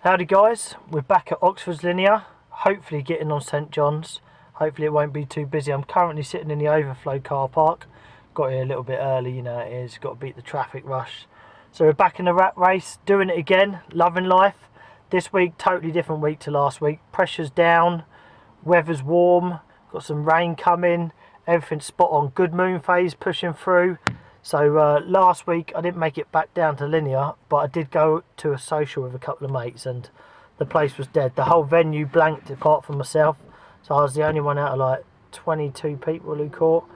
Howdy guys, we're back at Oxford's Linear, hopefully getting on St John's. Hopefully it won't be too busy. I'm currently sitting in the overflow car park. Got here a little bit early, you know it is, got to beat the traffic rush. So we're back in the rat race, doing it again, loving life. This week, totally different week to last week. Pressure's down, weather's warm, got some rain coming, everything's spot on. Good moon phase pushing through. So last week I didn't make it back down to Linear, but I did go to a social with a couple of mates and the place was dead. The whole venue blanked apart from myself, so I was the only one out of like 22 people who caught.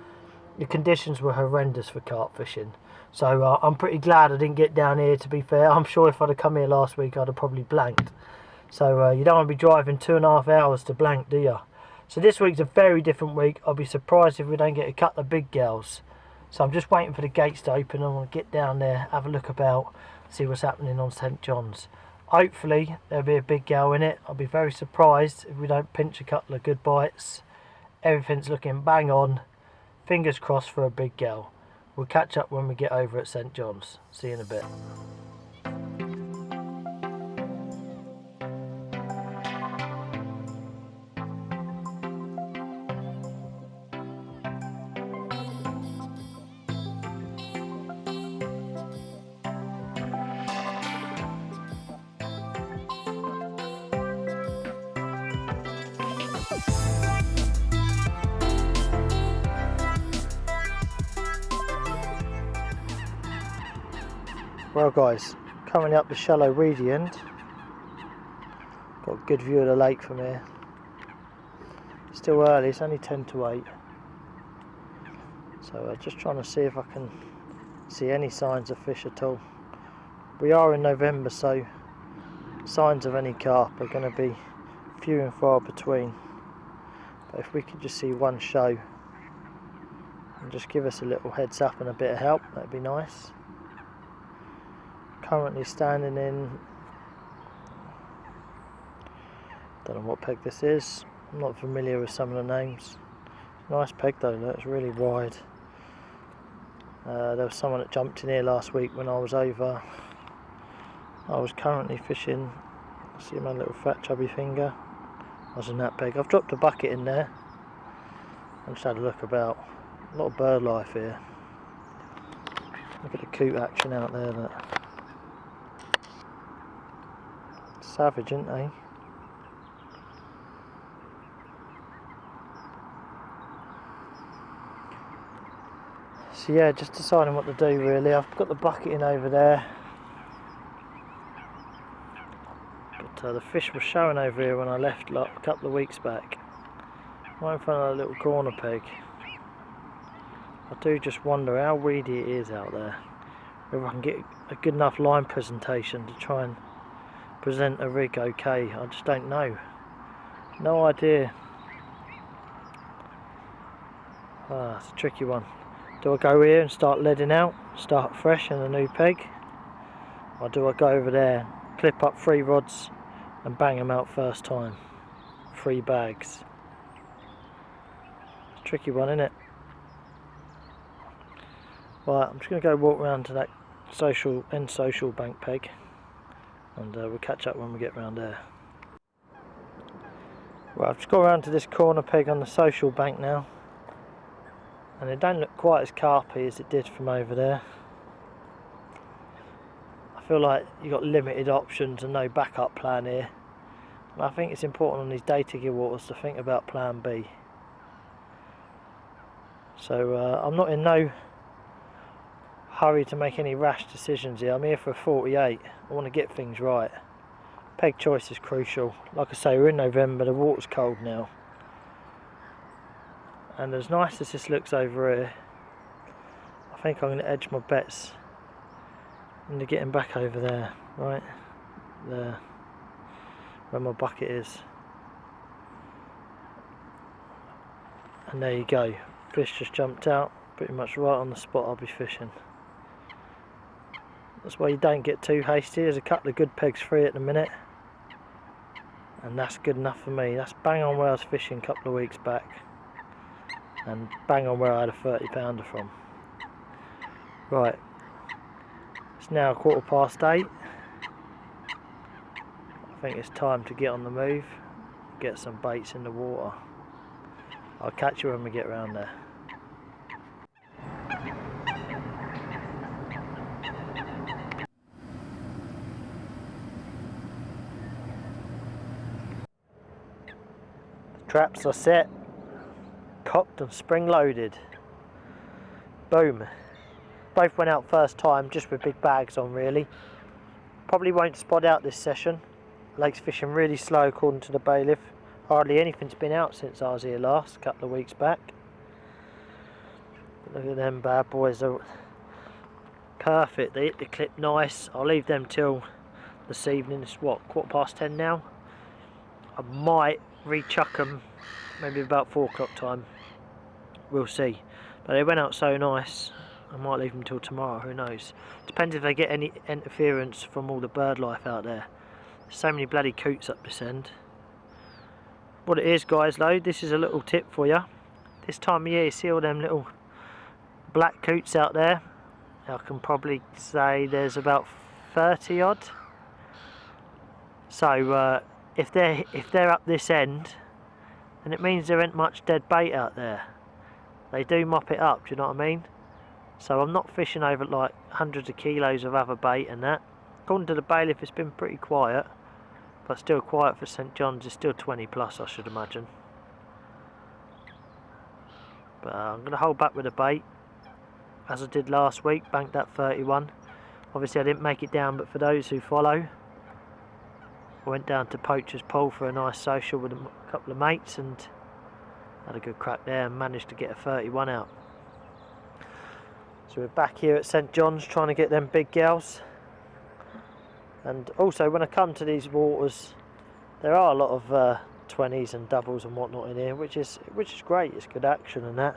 The conditions were horrendous for carp fishing, so I'm pretty glad I didn't get down here, to be fair. I'm sure if I'd have come here last week I'd have probably blanked. So you don't want to be driving 2.5 hours to blank, do you? So this week's a very different week. I'll be surprised if we don't get a couple of big girls. So I'm just waiting for the gates to open. I want to get down there, have a look about, see what's happening on St John's. Hopefully there'll be a big gal in it. I'll be very surprised if we don't pinch a couple of good bites. Everything's looking bang on. Fingers crossed for a big gal. We'll catch up when we get over at St John's. See you in a bit. Well guys, coming up the shallow reedy end. Got a good view of the lake from here. Still early, it's only 10 to 8. So just trying to see if I can see any signs of fish at all. We are in November, so signs of any carp are going to be few and far between. But if we could just see one show and just give us a little heads up and a bit of help, that'd be nice. Currently standing in, don't know what peg this is, I'm not familiar with some of the names. Nice peg though, look, it's really wide. There was someone that jumped in here last week when I was over. I was currently fishing, see my little fat chubby finger, I was in that peg. I've dropped a bucket in there and just had a look about. A lot of bird life here. Look at the coot action out there, look. Savage, aren't they? So yeah, just deciding what to do really. I've got the bucket in over there, but the fish were showing over here when I left like a couple of weeks back, right in front of a little corner peg. I do just wonder how weedy it is out there, whether I can get a good enough line presentation to try and present a rig okay. I just don't know. No idea. It's a tricky one. Do I go here and start leading out, start fresh in a new peg? Or do I go over there, clip up 3 rods and bang them out first time? 3 bags. It's a tricky one, isn't it? Right, I'm just going to go walk around to that social bank peg. And we'll catch up when we get round there. Right, I've just got around to this corner peg on the social bank now, and it don't look quite as carpy as it did from over there. I feel like you've got limited options and no backup plan here, and I think it's important on these data gear waters to think about plan B. So I'm not in no hurry to make any rash decisions here. I'm here for a 48. I want to get things right. Peg choice is crucial. Like I say, we're in November, the water's cold now. And as nice as this looks over here, I think I'm going to edge my bets into getting back over there, right there, where my bucket is. And there you go. Fish just jumped out, pretty much right on the spot I'll be fishing. That's why you don't get too hasty. There's a couple of good pegs free at the minute, and that's good enough for me. That's bang on where I was fishing a couple of weeks back, and bang on where I had a 30 pounder from. Right, it's now 8:15. think it's time to get on the move, get some baits in the water. I'll catch you when we get around there. The traps are set, cocked and spring loaded. Boom. Both went out first time, just with big bags on really. Probably won't spot out this session. Lake's fishing really slow according to the bailiff. Hardly anything's been out since I was here last, a couple of weeks back. Look at them bad boys, they're perfect, they hit the clip nice. I'll leave them till this evening. It's what, 10:15 now? I might rechuck them maybe about 4 o'clock time, we'll see. But they went out so nice, I might leave them till tomorrow, who knows. Depends if they get any interference from all the bird life out there. There's so many bloody coots up this end. What it is, guys, though, this is a little tip for you. This time of year, you see all them little black coots out there. I can probably say there's about 30 odd. So if they're up this end, then it means there ain't much dead bait out there. They do mop it up, do you know what I mean? So I'm not fishing over like hundreds of kilos of other bait and that. According to the bailiff, it's been pretty quiet, but still quiet for St John's. It's still 20 plus, I should imagine. But I'm going to hold back with the bait, as I did last week. Banked that 31. Obviously I didn't make it down, but for those who follow, I went down to Poacher's Pool for a nice social with a couple of mates and had a good crack there and managed to get a 31 out. So we're back here at St John's trying to get them big gals. And also when I come to these waters, there are a lot of 20s and doubles and whatnot in here, which is great. It's good action and that.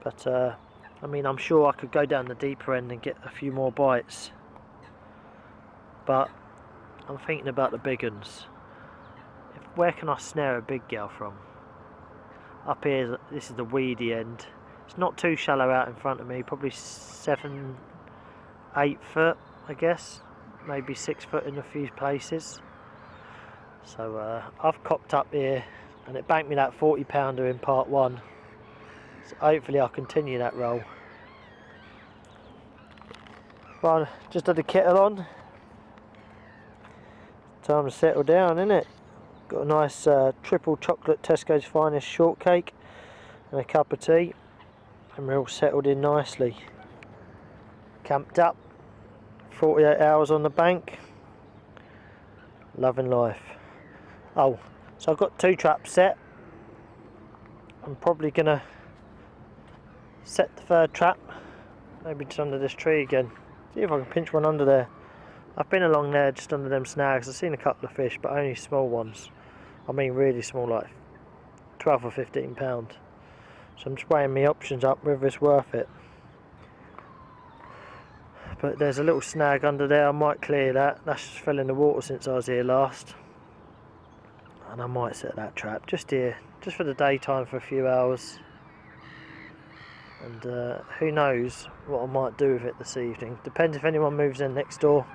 But I mean, I'm sure I could go down the deeper end and get a few more bites. But I'm thinking about the big uns. Where can I snare a big gal from? Up here, this is the weedy end. It's not too shallow out in front of me, probably 7, 8 foot, I guess. Maybe 6 foot in a few places. So I've cocked up here and it banked me that 40 pounder in part 1. So hopefully I'll continue that roll. Right, just had the kettle on. Time to settle down, innit? Got a nice triple chocolate Tesco's Finest shortcake and a cup of tea. And we're all settled in nicely. Camped up, 48 hours on the bank. Loving life. Oh, so I've got 2 traps set. I'm probably gonna set the 3rd trap, maybe just under this tree again. See if I can pinch one under there. I've been along there just under them snags. I've seen a couple of fish, but only small ones. I mean really small, like 12 or 15 pound. So I'm just weighing my options up, whether it's worth it. But there's a little snag under there, I might clear that. That's just fell in the water since I was here last. And I might set that trap just here, just for the daytime for a few hours. And who knows what I might do with it this evening. Depends if anyone moves in next door.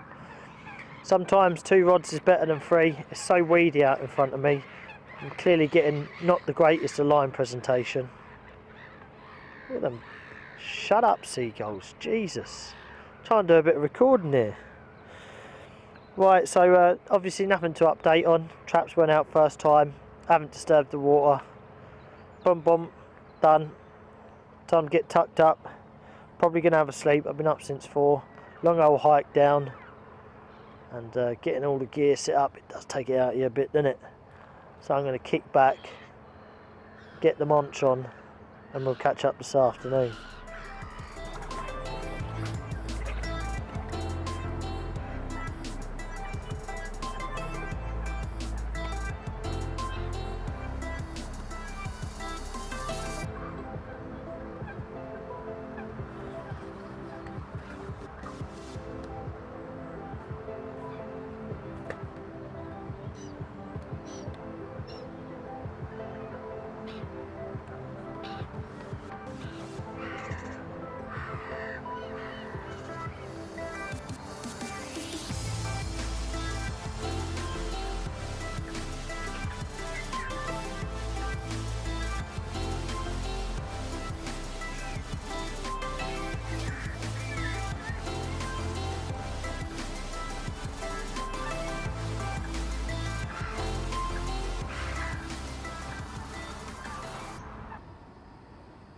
Sometimes 2 rods is better than 3. It's so weedy out in front of me. I'm clearly getting not the greatest of line presentation. Look at them. Shut up, seagulls. Jesus. Trying to do a bit of recording here. Right, so obviously nothing to update on. Traps went out first time. Haven't disturbed the water. Boom, boom. Done. Time to get tucked up. Probably going to have a sleep. I've been up since 4. Long old hike down. And getting all the gear set up, it does take it out of you a bit, doesn't it? So I'm going to kick back, get the munch on, and we'll catch up this afternoon.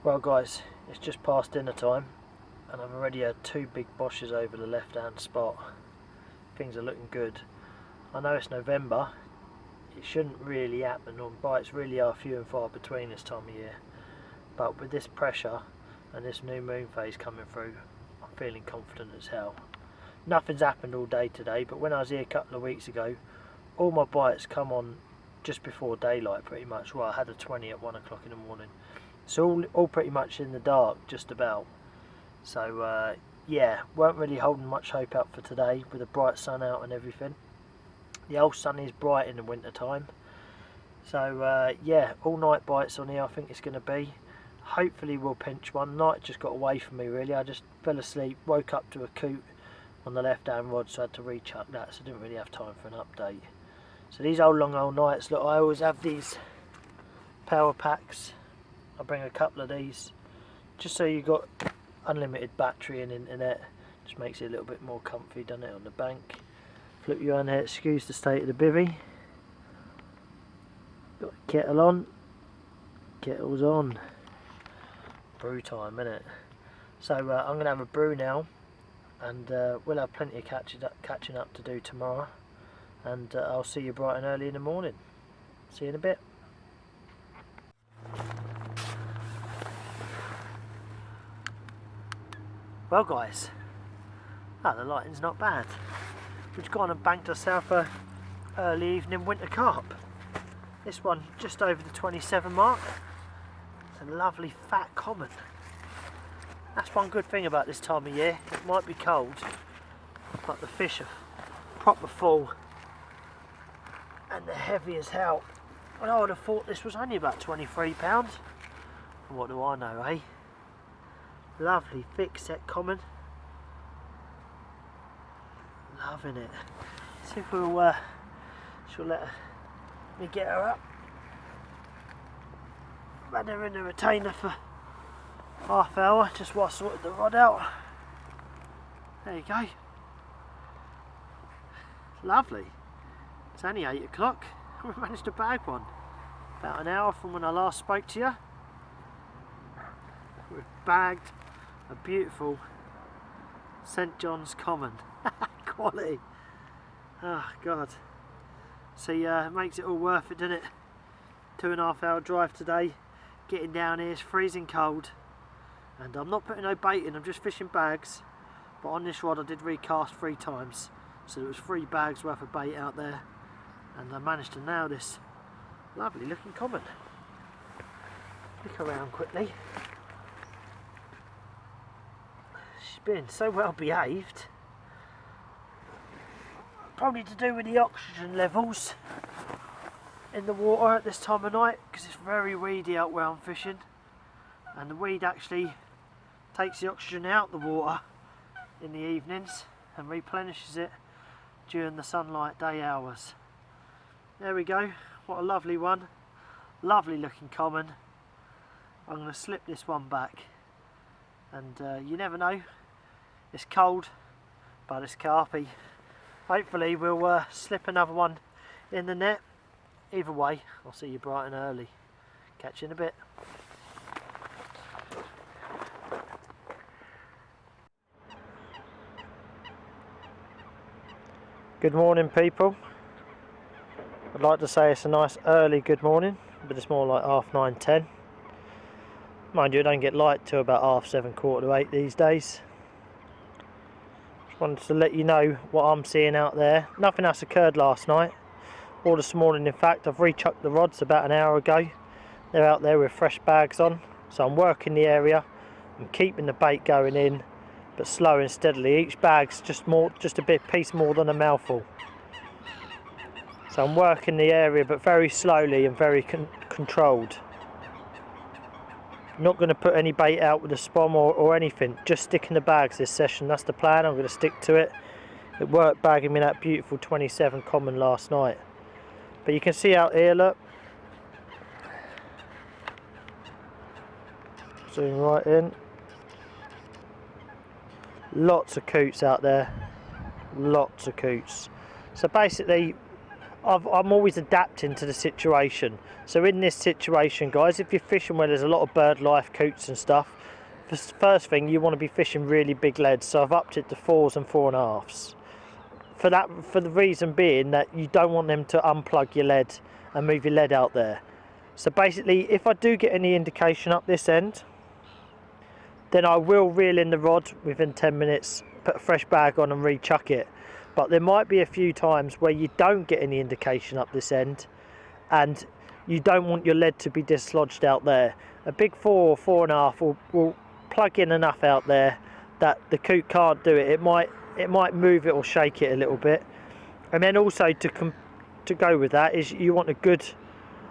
Well guys, it's just past dinner time and I've already had 2 big boshes over the left hand spot. Things are looking good. I know it's November, it shouldn't really happen, or bites really are few and far between this time of year, but with this pressure and this new moon phase coming through, I'm feeling confident as hell. Nothing's happened all day today, but when I was here a couple of weeks ago, all my bites come on just before daylight pretty much. Well, I had a 20 at 1 o'clock in the morning. So all pretty much in the dark, just about. So yeah, weren't really holding much hope out for today with a bright sun out and everything. The old sun is bright in the winter time. So yeah, all night bites on here I think it's going to be. Hopefully we'll pinch one. Night just got away from me really. I just fell asleep, woke up to a coot on the left hand rod, so I had to rechuck that, so I didn't really have time for an update. So these old long old nights, look, I always have these power packs. I bring a couple of these just so you've got unlimited battery and internet. Just makes it a little bit more comfy, doesn't it, on the bank. Flip you on here, excuse the state of the bivvy. Got the kettle on. Kettle's on. Brew time, innit? So I'm going to have a brew now, and we'll have plenty of catching up to do tomorrow, and I'll see you bright and early in the morning. See you in a bit. Well guys, the lighting's not bad. We've gone and banked ourselves a early evening winter carp. This one just over the 27 mark. It's a lovely fat common. That's one good thing about this time of year. It might be cold, but the fish are proper full and they're heavy as hell. And I would have thought this was only about £23. What do I know, eh? Lovely thick set common. Loving it. See if she'll let me get her up. Ran her in the retainer for half hour just while I sorted the rod out. There you go. Lovely. It's only 8 o'clock. We managed to bag one. About an hour from when I last spoke to you. We've bagged a beautiful St John's common. Quality. Oh god. See, it makes it all worth it, doesn't it? 2.5 hour drive today. Getting down here is freezing cold. And I'm not putting no bait in, I'm just fishing bags. But on this rod I did recast 3 times. So there was 3 bags worth of bait out there. And I managed to nail this lovely looking common. Look around quickly. She's been so well behaved. Probably to do with the oxygen levels in the water at this time of night, because it's very weedy out where I'm fishing, and the weed actually takes the oxygen out the water in the evenings and replenishes it during the sunlight day hours. There we go, what a lovely one, lovely looking common. I'm going to slip this one back, and you never know, it's cold but it's carpy. Hopefully we'll slip another one in the net. Either way, I'll see you bright and early. Catch you in a bit. Good morning people. I'd like to say it's a nice early good morning, but it's more like 9:30, 10. Mind you, it don't get light till about 7:30, 7:45 these days. Just wanted to let you know what I'm seeing out there. Nothing else occurred last night or this morning. In fact, I've rechucked the rods about an hour ago. They're out there with fresh bags on, so I'm working the area. I'm keeping the bait going in, but slow and steadily. Each bag's just a piece more than a mouthful. So I'm working the area, but very slowly and very controlled. Not going to put any bait out with a spom or anything, just sticking the bags this session. That's the plan. I'm going to stick to it. It worked bagging me that beautiful 27 common last night. But you can see out here, look. Zoom right in. Lots of coots out there. Lots of coots. So basically, I'm always adapting to the situation. So in this situation, guys, if you're fishing where there's a lot of bird life, coots and stuff, first thing, you want to be fishing really big leads. So I've upped it to 4s and 4.5s. For the reason being that you don't want them to unplug your lead and move your lead out there. So basically, if I do get any indication up this end, then I will reel in the rod within 10 minutes, put a fresh bag on and re-chuck it. But there might be a few times where you don't get any indication up this end and you don't want your lead to be dislodged out there. A big 4 or 4.5 will plug in enough out there that the coot can't do it. It might move it or shake it a little bit. And then also to go with that is you want a good,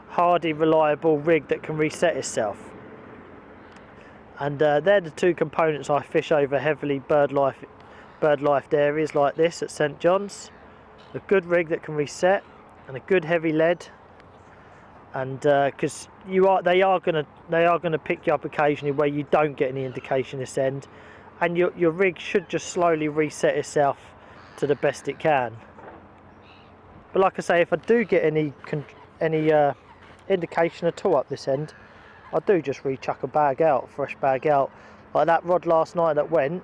hardy, reliable rig that can reset itself. And they're the two components I fish over heavily bird life areas like this at St John's. A good rig that can reset and a good heavy lead. And because they are gonna pick you up occasionally where you don't get any indication this end, and your rig should just slowly reset itself to the best it can. But like I say, if I do get any indication at all up this end, I do just re-chuck a bag out, fresh bag out. Like that rod last night that went,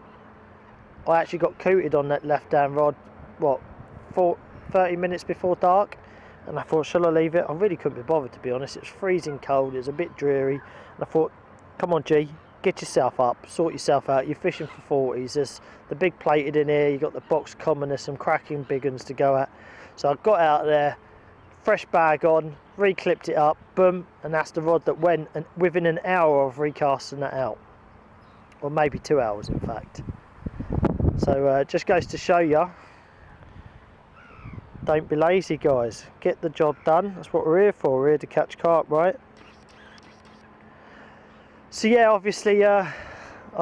I actually got cooted on that left hand rod, 30 minutes before dark, and I thought, shall I leave it? I really couldn't be bothered, to be honest. It was freezing cold, it was a bit dreary, and I thought, come on G, get yourself up, sort yourself out. You're fishing for 40s, there's the big plated in here, you've got the box common, there's some cracking big ones to go at. So I got out there, fresh bag on, re-clipped it up, boom, and that's the rod that went, and within an hour of recasting that out, or maybe 2 hours in fact. So it just goes to show you, don't be lazy guys, get the job done. That's what we're here for, we're here to catch carp, right? So yeah, obviously I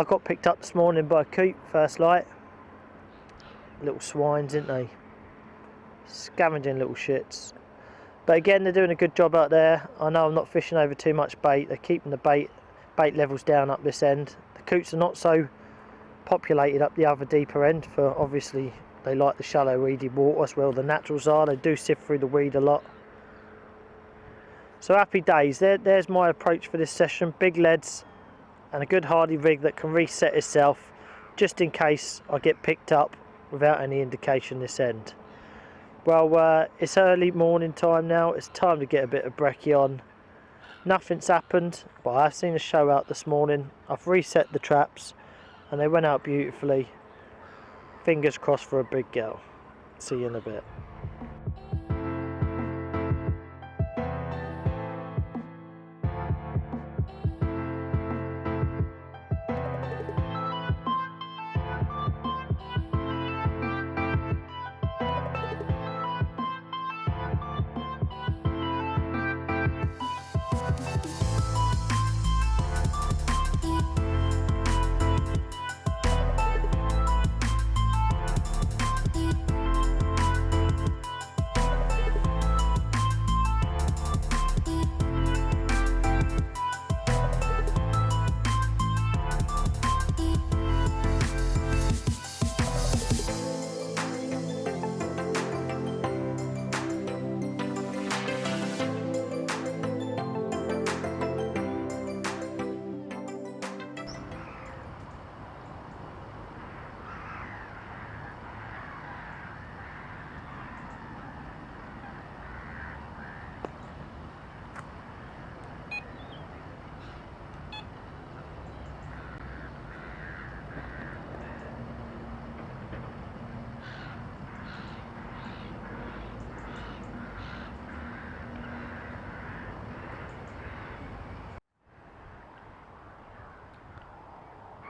got picked up this morning by a coot, first light. Little swines, isn't they? Scavenging little shits. But again, they're doing a good job out there. I know I'm not fishing over too much bait. They're keeping the bait levels down up this end. The coots are not so populated up the other deeper end, for obviously they like the shallow weedy water as well. The naturals are, they do sift through the weed a lot. So happy days. There's my approach for this session. Big leads and a good hardy rig that can reset itself just in case I get picked up without any indication this end. Well, it's early morning time now, it's time to get a bit of brekkie on. Nothing's happened, but I've seen a show out this morning. I've reset the traps and they went out beautifully. Fingers crossed for a big girl. See you in a bit.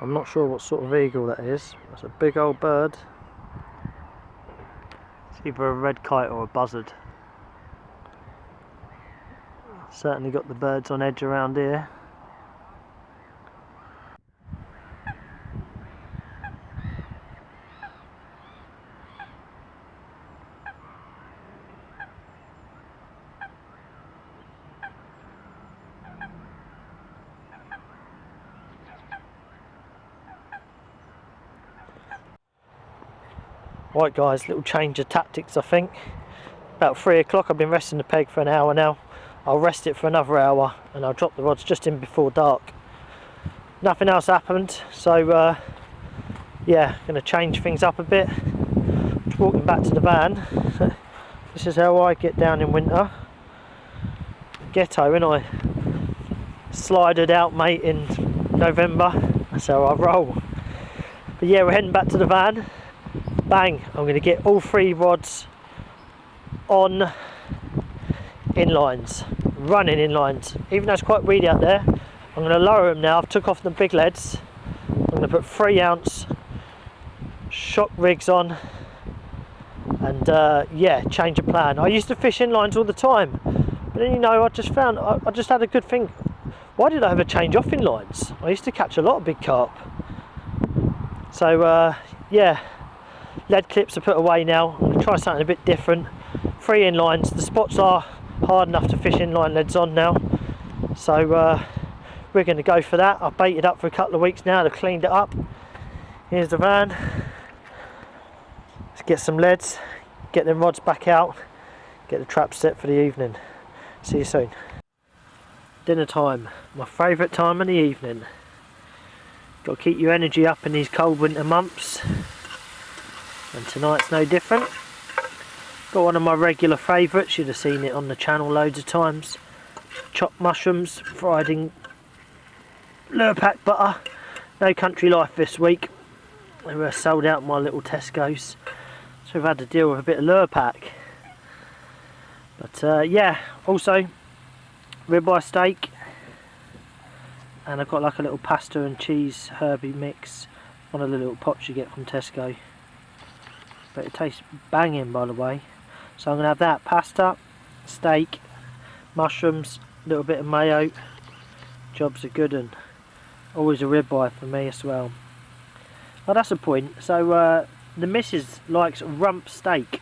I'm not sure what sort of eagle that is. It's a big old bird. It's either a red kite or a buzzard. Certainly got the birds on edge around here. Right guys, little change of tactics I think. About 3 o'clock. I've been resting the peg for an hour now. I'll rest it for another hour and I'll drop the rods just in before dark. Nothing else happened, so yeah, going to change things up a bit. Just walking back to the van. This is how I get down in winter. Ghetto, innit? Slided out, mate, in November. That's how I roll. But yeah, we're heading back to the van. Bang! I'm going to get all 3 rods on inlines, running inlines. Even though it's quite weedy out there, I'm going to lower them now. I've took off the big leads. I'm going to put 3 ounce shock rigs on, and yeah, change of plan. I used to fish inlines all the time, but then, you know, I just found I just had a good thing. Why did I ever change off inlines? I used to catch a lot of big carp. So yeah, lead clips are put away now. I'm going to try something a bit different. 3 inlines. The spots are hard enough to fish inline leads on now, so we're going to go for that. I've baited up for a couple of weeks now. I've cleaned it up. Here's the van. Let's get some leads, get them rods back out, get the trap set for the evening. See you soon. Dinner time, my favourite time of the evening. Got to keep your energy up in these cold winter months, and tonight's no different. Got one of my regular favourites, you'd have seen it on the channel loads of times. Chopped mushrooms, fried in lure pack butter. No Country Life this week. They were sold out in my little Tesco's, so we've had to deal with a bit of lure pack. But yeah, also ribeye steak, and I've got like a little pasta and cheese herby mix, one of the little pots you get from Tesco. But it tastes banging, by the way. So I'm going to have that, pasta, steak, mushrooms, a little bit of mayo. Job's a good one. Always a ribeye for me as well. Oh, that's a point. So the missus likes rump steak.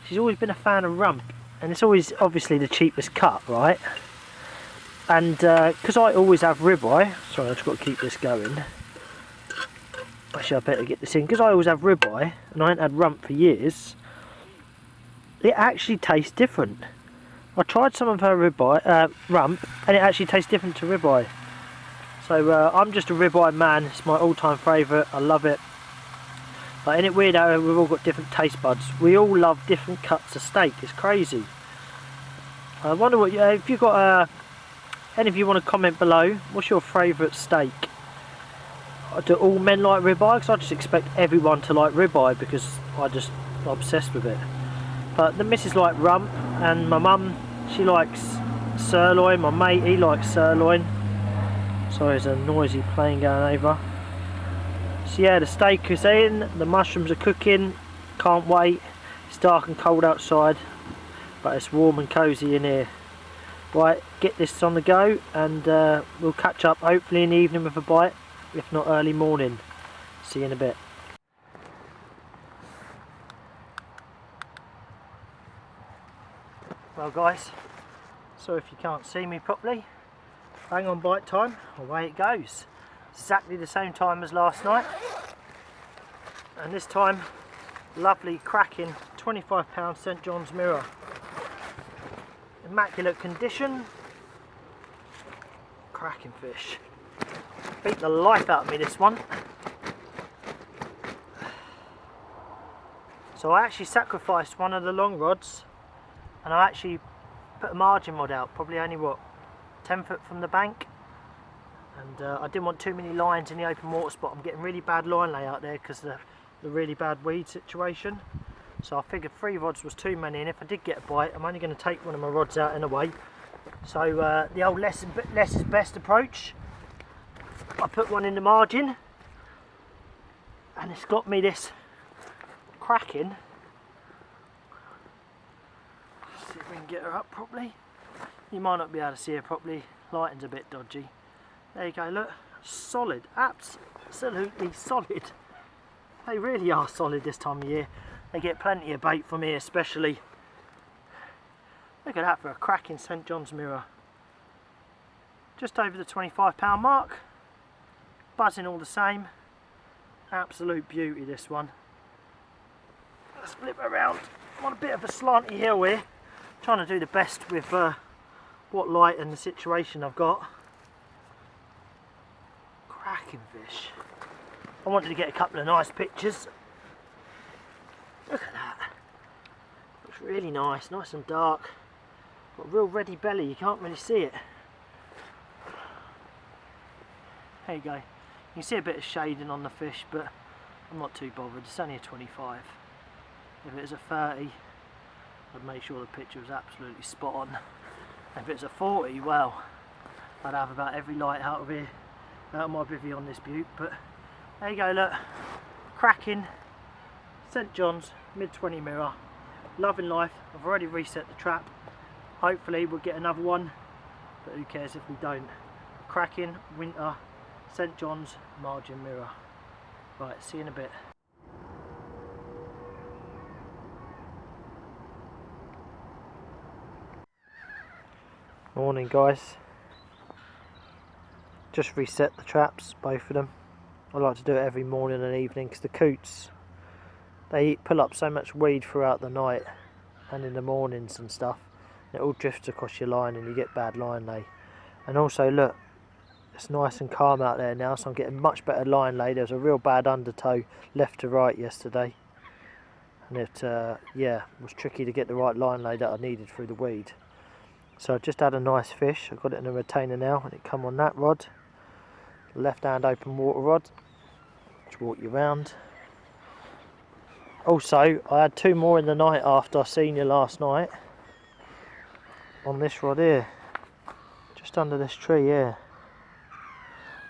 She's always been a fan of rump, and it's always obviously the cheapest cut, right? And because I always have ribeye, sorry, I've just got to keep this going. Actually, I better get this in. Because I always have ribeye, and I ain't had rump for years, it actually tastes different. I tried some of her ribeye, rump, and it actually tastes different to ribeye. So I'm just a ribeye man. It's my all-time favourite. I love it. But isn't it weird how we've all got different taste buds? We all love different cuts of steak. It's crazy. I wonder what if you've got any of you want to comment below. What's your favourite steak? Do all men like ribeye? Because I just expect everyone to like ribeye because I'm obsessed with it. But the missus like rump, and my mum, she likes sirloin. My mate, he likes sirloin. Sorry, there's a noisy plane going over. So yeah, the steak is in, the mushrooms are cooking. Can't wait. It's dark and cold outside, but it's warm and cosy in here. Right, get this on the go, and we'll catch up hopefully in the evening with a bite, if not early morning. See you in a bit. Well guys, so if you can't see me properly, bang on bite time, away it goes. Exactly the same time as last night, and this time lovely cracking 25 £, St John's Mirror. Immaculate condition, cracking fish. Beat the life out of me, this one. So I actually sacrificed one of the long rods, and I actually put a margin rod out, probably only what, 10 foot from the bank, and I didn't want too many lines in the open water spot. I'm getting really bad line layout there because of the really bad weed situation, so I figured 3 rods was too many, and if I did get a bite, I'm only going to take one of my rods out anyway. So the old less is best approach. I put one in the margin, and it's got me this cracking. See if we can get her up properly. You might not be able to see her properly, lighting's a bit dodgy. There you go, look, solid, absolutely solid. They really are solid this time of year. They get plenty of bait from here especially. Look at that for a cracking St John's Mirror. Just over the £25 mark. Buzzing all the same. Absolute beauty, this one. Let's flip around. I'm on a bit of a slanty hill here, Trying to do the best with what light and the situation I've got. Cracking fish. I wanted to get a couple of nice pictures. Look at that. Looks really nice and dark. Got a real reddy belly, you can't really see it. There you go. You can see a bit of shading on the fish, but I'm not too bothered. It's only a 25. If it was a 30, I'd make sure the picture was absolutely spot on. If it's a 40, well, I'd have about every light out of here, out of my bivvy on this butte. But there you go, look, cracking St John's mid-20 mirror, loving life. I've already reset the trap. Hopefully we'll get another one, but who cares if we don't. Cracking winter St John's margin mirror. Right, see you in a bit. Morning guys. Just reset the traps, both of them. I like to do it every morning and evening because the coots, they pull up so much weed throughout the night and in the mornings and stuff. It all drifts across your line and you get bad line lay. And also look, it's nice and calm out there now, so I'm getting much better line lay. There was a real bad undertow left to right yesterday, and it yeah, was tricky to get the right line lay that I needed through the weed. So I just had a nice fish. I got it in a retainer now, and it come on that rod, left hand open water rod. Just walk you round. Also, I had two more in the night after I seen you last night on this rod here, just under this tree here.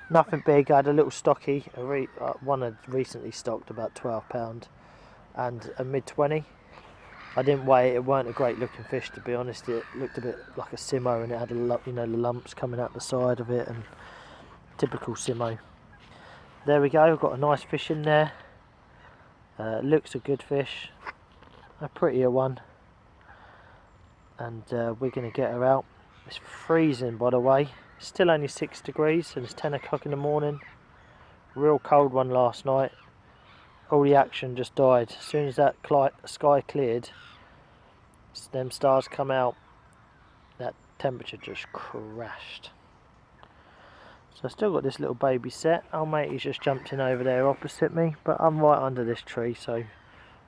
Nothing big. I had a little stocky, one had recently stocked about £12, and a mid-20. I didn't weigh it. It weren't a great looking fish, to be honest. It looked a bit like a Simo, and it had a lot, you know, the lumps coming out the side of it, and typical Simo. There we go. I've got a nice fish in there. Looks a good fish, a prettier one, and we're going to get her out. It's freezing, by the way. It's still only 6 degrees, and it's 10 o'clock in the morning. Real cold one last night. All the action just died. As soon as that sky cleared, them stars come out, that temperature just crashed. So I've still got this little baby set. Old matey's just jumped in over there opposite me, but I'm right under this tree, so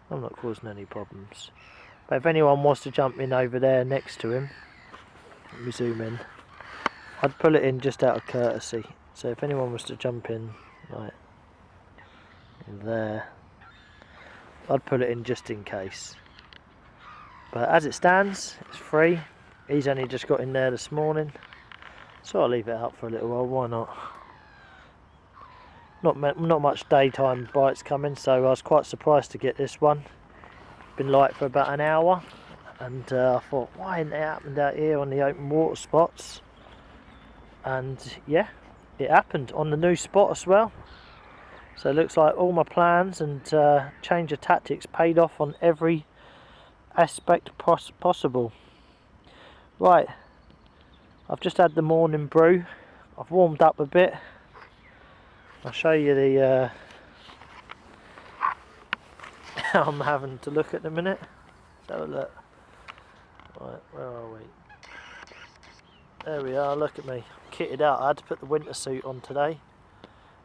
I'm not causing any problems. But if anyone wants to jump in over there next to him, let me zoom in, I'd pull it in just out of courtesy. So if anyone was to jump in, like there, I'd pull it in just in case. But as it stands, it's free. He's only just got in there this morning, so I'll leave it out for a little while. Why not? Not much daytime bites coming, so I was quite surprised to get this one. Been light for about an hour, and I thought, why isn't it happened out here on the open water spots? And yeah, it happened on the new spot as well. So it looks like all my plans and change of tactics paid off on every aspect possible. Right, I've just had the morning brew. I've warmed up a bit. I'll show you the how I'm having to look at the minute. So look. Right, where are we? There we are, look at me. Kitted out. I had to put the winter suit on today.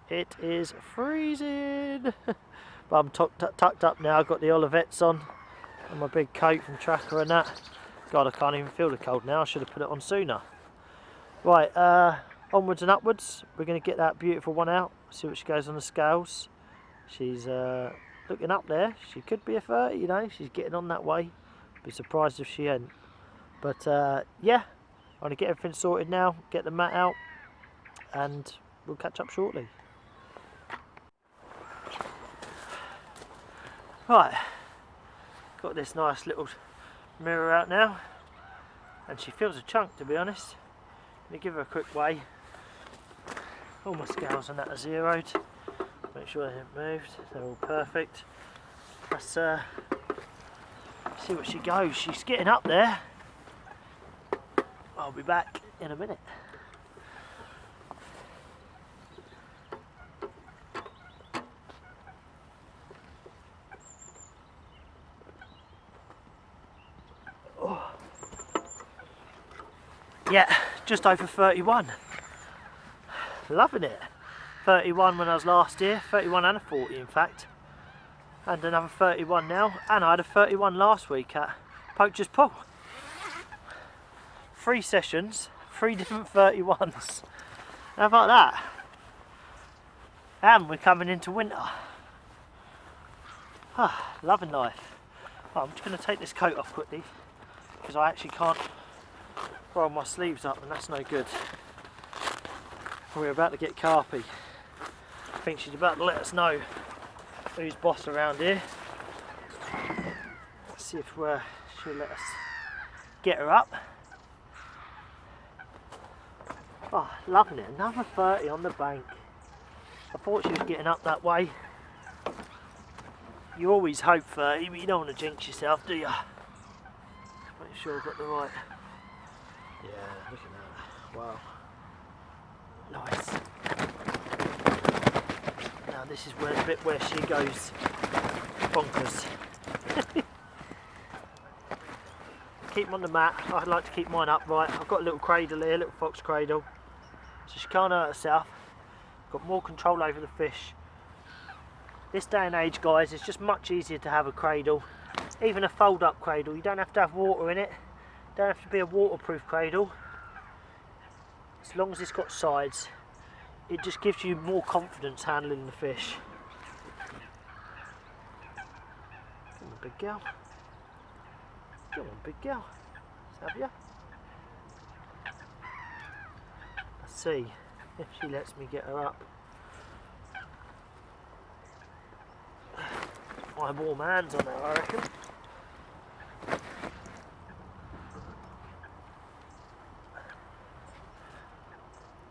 It is freezing. But I'm tucked up now. I've got the Olivettes on and my big coat from Tracker and that. God, I can't even feel the cold now. I should have put it on sooner. Right, onwards and upwards. We're going to get that beautiful one out. See what she goes on the scales. She's looking up there. She could be a 30, you know. She's getting on that way. Be surprised if she ain't. But yeah, I'm going to get everything sorted now. Get the mat out. And we'll catch up shortly. Right, got this nice little mirror out now, and she feels a chunk, to be honest. Let me give her a quick weigh. All my scales on that are zeroed. Make sure they haven't moved. They're all perfect. Let's see what she goes. She's getting up there. I'll be back in a minute. Yeah, just over 31. Loving it. 31 when I was last here, 31 and a 40 in fact. And another 31 now, and I had a 31 last week at Poacher's Pool. 3 sessions, 3 different 31s. How about that? And we're coming into winter. Ah, loving life. Oh, I'm just going to take this coat off quickly because I actually can't roll my sleeves up, and that's no good. We're about to get Carpy. I think she's about to let us know who's boss around here. Let's see if she'll let us get her up. Oh, loving it. Another 30 on the bank. I thought she was getting up that way. You always hope 30, but you don't want to jinx yourself, do you? Make sure I've got the right. Yeah, look at that. Wow. Nice. Now this is where the bit where she goes bonkers. Keep them on the mat. I like to keep mine upright. I've got a little cradle here, a little fox cradle, so she can't hurt herself. Got more control over the fish. This day and age, guys, it's just much easier to have a cradle, even a fold-up cradle. You don't have to have water in it. Don't have to be a waterproof cradle. As long as it's got sides, it just gives you more confidence handling the fish. Come on, big girl. Come on, big girl. Let's have you. Let's see if she lets me get her up. My warm hands on her, I reckon.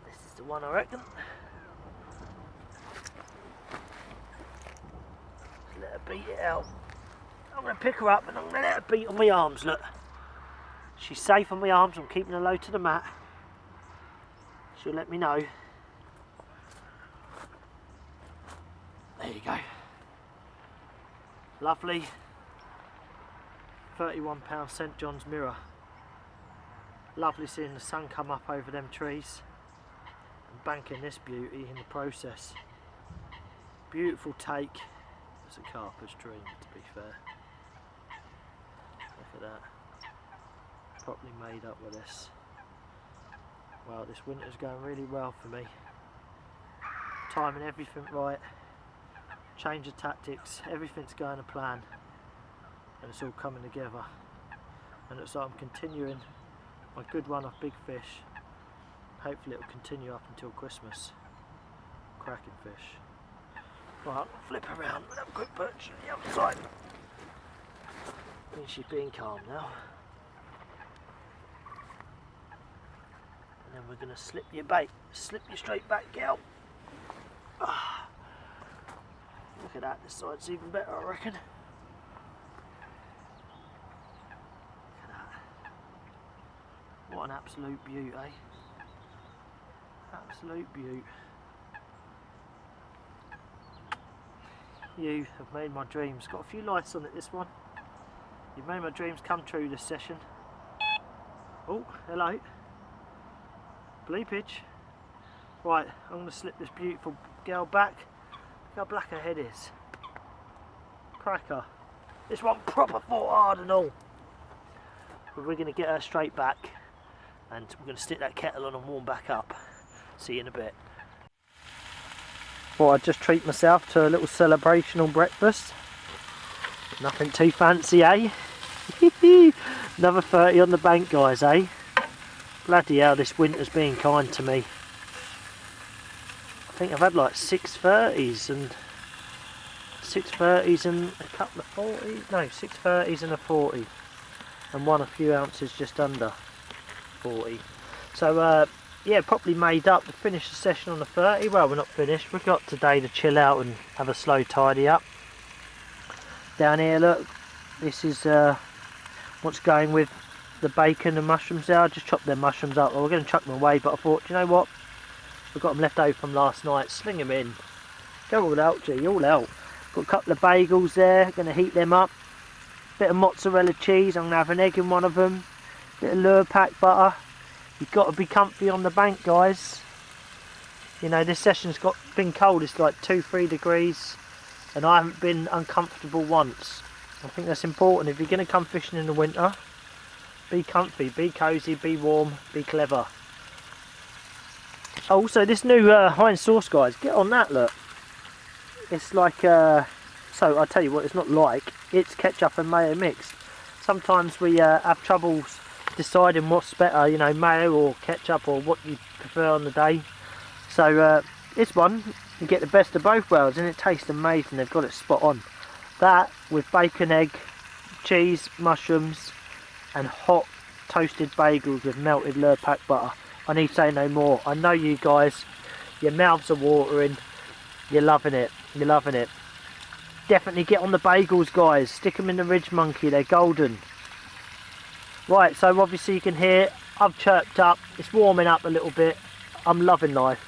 This is the one, I reckon. Let her beat it out. I'm going to pick her up and I'm going to let her beat on my arms, look. She's safe on my arms, I'm keeping her low to the mat. She'll let me know. There you go. Lovely 31-pound St John's mirror. Lovely seeing the sun come up over them trees and banking this beauty in the process. Beautiful take. It's a carper's dream, to be fair. Look at that. Properly made up with this. Well, this winter's going really well for me. Timing everything right. Change of tactics, everything's going to plan, and it's all coming together. And it's like I'm continuing my good run of big fish. Hopefully it'll continue up until Christmas. Cracking fish. Right, flip around and have a quick perch on the other side. I think she's being calm now. And then we're going to slip your bait. Slip you straight back, girl. Look at that, this side's even better, I reckon. Look at that. What an absolute beaut, eh? Absolute beaut. You have made my dreams. Got a few lights on it, this one. You've made my dreams come true this session. Oh, hello. Bleepage. Right, I'm going to slip this beautiful girl back. Look how black her head is. Cracker. This one proper fought hard and all. But we're going to get her straight back and we're going to stick that kettle on and warm back up. See you in a bit. Thought I'd just treat myself to a little celebrational breakfast. Nothing too fancy, eh? Another 30 on the bank, guys, eh? Bloody hell, this winter's been kind to me. I think I've had like 630s and a couple of 40s. No, 630s and a 40, and one a few ounces just under 40. So yeah, properly made up. We finished the session on the 30. Well, we're not finished. We've got today to chill out and have a slow tidy up. Down here, look, this is what's going with the bacon and mushrooms there. I just chopped them mushrooms up. Well, we're going to chuck them away, but I thought, you know what? We've got them left over from last night. Sling them in. Go all out, G, all out. Got a couple of bagels there. Going to heat them up. Bit of mozzarella cheese. I'm going to have an egg in one of them. Bit of Lure Pack butter. You've got to be comfy on the bank, guys. You know, this session's been cold. It's like 2-3 degrees, and I haven't been uncomfortable once. I think that's important. If you're going to come fishing in the winter, be comfy, be cosy, be warm, be clever. Also, this new Heinz sauce, guys, get on that, look. It's like, so I'll tell you what, it's not like, it's ketchup and mayo mixed. Sometimes we have troubles deciding what's better, you know, mayo or ketchup or what you prefer on the day. So this one, you get the best of both worlds and it tastes amazing. They've got it spot on. That with bacon, egg, cheese, mushrooms and hot toasted bagels with melted Lurpak butter. I need to say no more. I know you guys, your mouths are watering, you're loving it, you're loving it. Definitely get on the bagels, guys. Stick them in the Ridge Monkey, they're golden. Right, so obviously you can hear I've chirped up, it's warming up a little bit. I'm loving life.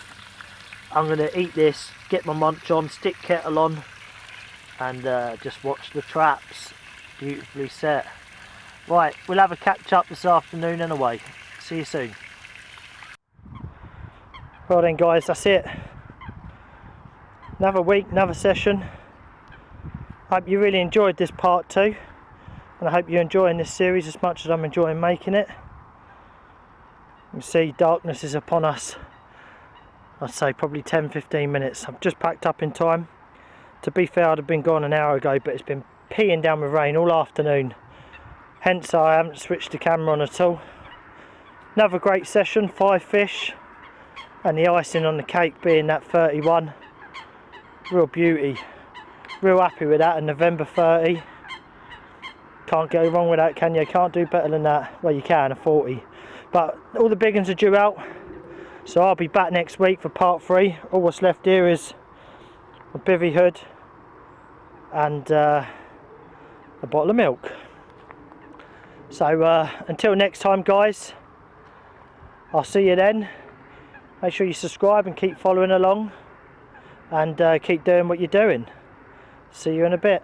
I'm going to eat this, get my munch on, stick kettle on and just watch the traps. Beautifully set. Right, we'll have a catch up this afternoon anyway. See you soon. Well then guys, that's it. Another week, another session. Hope you really enjoyed this part 2, and I hope you're enjoying this series as much as I'm enjoying making it. You see darkness is upon us. I'd say probably 10-15 minutes. I've just packed up in time. To be fair, I'd have been gone an hour ago, but it's been peeing down with rain all afternoon. Hence I haven't switched the camera on at all. Another great session, 5 fish. And the icing on the cake being that 31. Real beauty. Real happy with that, and November 30. Can't go wrong with that, can you? Can't do better than that. Well, you can, a 40. But all the big ones are due out. So I'll be back next week for part 3. All what's left here is a bivvy hood and a bottle of milk. So until next time, guys, I'll see you then. Make sure you subscribe and keep following along, and keep doing what you're doing. See you in a bit.